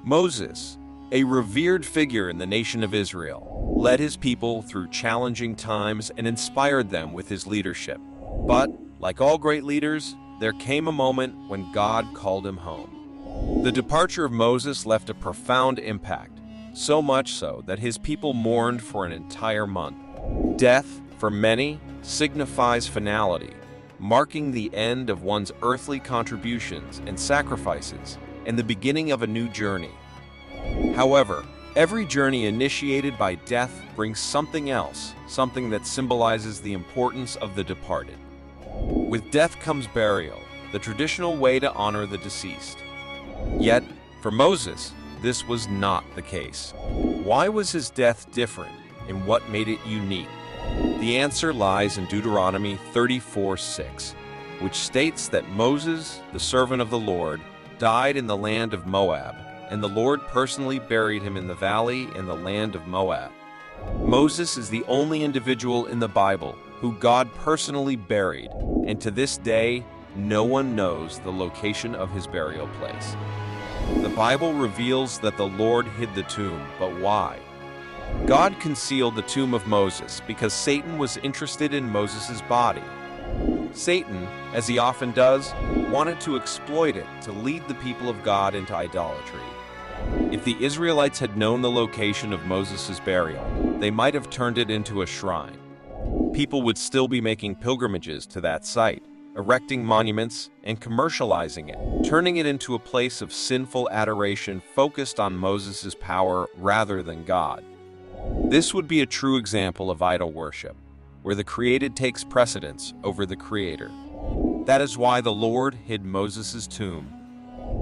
Moses, a revered figure in the nation of Israel, led his people through challenging times and inspired them with his leadership. But, like all great leaders, there came a moment when God called him home. The departure of Moses left a profound impact, so much so that his people mourned for an entire month. Death, for many, signifies finality, marking the end of one's earthly contributions and sacrifices and the beginning of a new journey. However, every journey initiated by death brings something else, something that symbolizes the importance of the departed. With death comes burial, the traditional way to honor the deceased. Yet, for Moses, this was not the case. Why was his death different, and what made it unique? The answer lies in Deuteronomy 34:6, which states that Moses, the servant of the Lord, died in the land of Moab, and the Lord personally buried him in the valley in the land of Moab. Moses is the only individual in the Bible who God personally buried, and to this day, no one knows the location of his burial place. The Bible reveals that the Lord hid the tomb, but why? God concealed the tomb of Moses because Satan was interested in Moses' body. Satan, as he often does, wanted to exploit it to lead the people of God into idolatry. If the Israelites had known the location of Moses' burial, they might have turned it into a shrine. People would still be making pilgrimages to that site, erecting monuments and commercializing it, turning it into a place of sinful adoration focused on Moses' power rather than God. This would be a true example of idol worship, where the created takes precedence over the Creator. That is why the Lord hid Moses' tomb.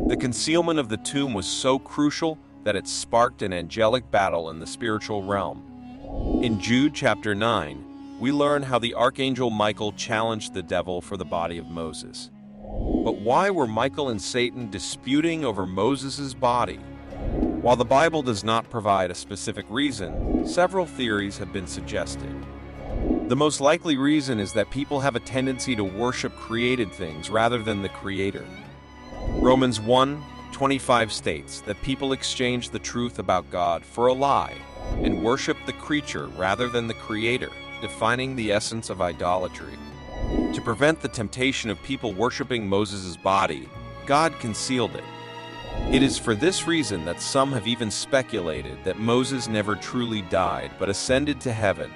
The concealment of the tomb was so crucial that it sparked an angelic battle in the spiritual realm. In Jude chapter 9, we learn how the Archangel Michael challenged the devil for the body of Moses. But why were Michael and Satan disputing over Moses' body? While the Bible does not provide a specific reason, several theories have been suggested. The most likely reason is that people have a tendency to worship created things rather than the Creator. Romans 1:25 states that people exchange the truth about God for a lie and worship the creature rather than the Creator, defining the essence of idolatry. To prevent the temptation of people worshiping Moses' body, God concealed it. It is for this reason that some have even speculated that Moses never truly died but ascended to heaven.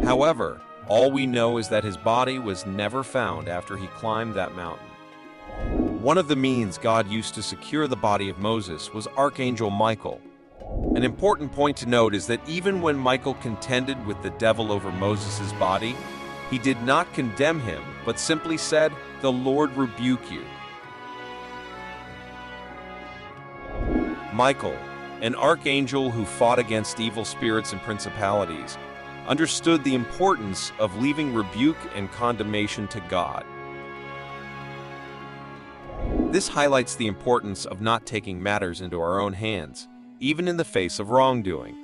However, all we know is that his body was never found after he climbed that mountain. One of the means God used to secure the body of Moses was Archangel Michael. An important point to note is that even when Michael contended with the devil over Moses' body, he did not condemn him, but simply said, "The Lord rebuke you." Michael, an archangel who fought against evil spirits and principalities, understood the importance of leaving rebuke and condemnation to God. This highlights the importance of not taking matters into our own hands, even in the face of wrongdoing.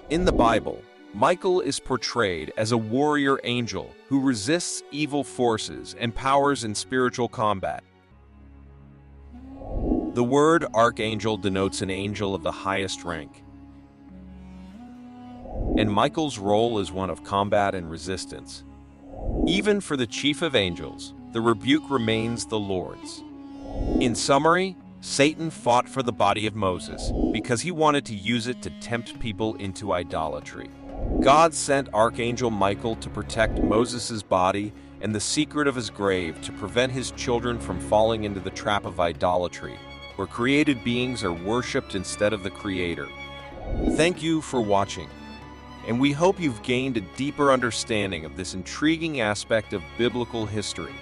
In the Bible, Michael is portrayed as a warrior angel who resists evil forces and powers in spiritual combat. The word archangel denotes an angel of the highest rank, and Michael's role is one of combat and resistance. Even for the chief of angels, the rebuke remains the Lord's. In summary, Satan fought for the body of Moses because he wanted to use it to tempt people into idolatry. God sent Archangel Michael to protect Moses' body and the secret of his grave to prevent his children from falling into the trap of idolatry, where created beings are worshipped instead of the Creator. Thank you for watching, and we hope you've gained a deeper understanding of this intriguing aspect of biblical history.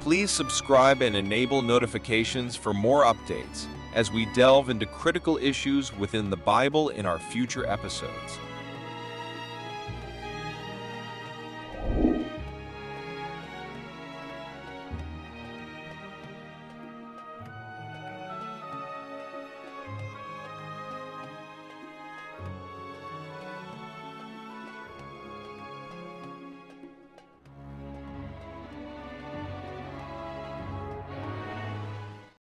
Please subscribe and enable notifications for more updates as we delve into critical issues within the Bible in our future episodes.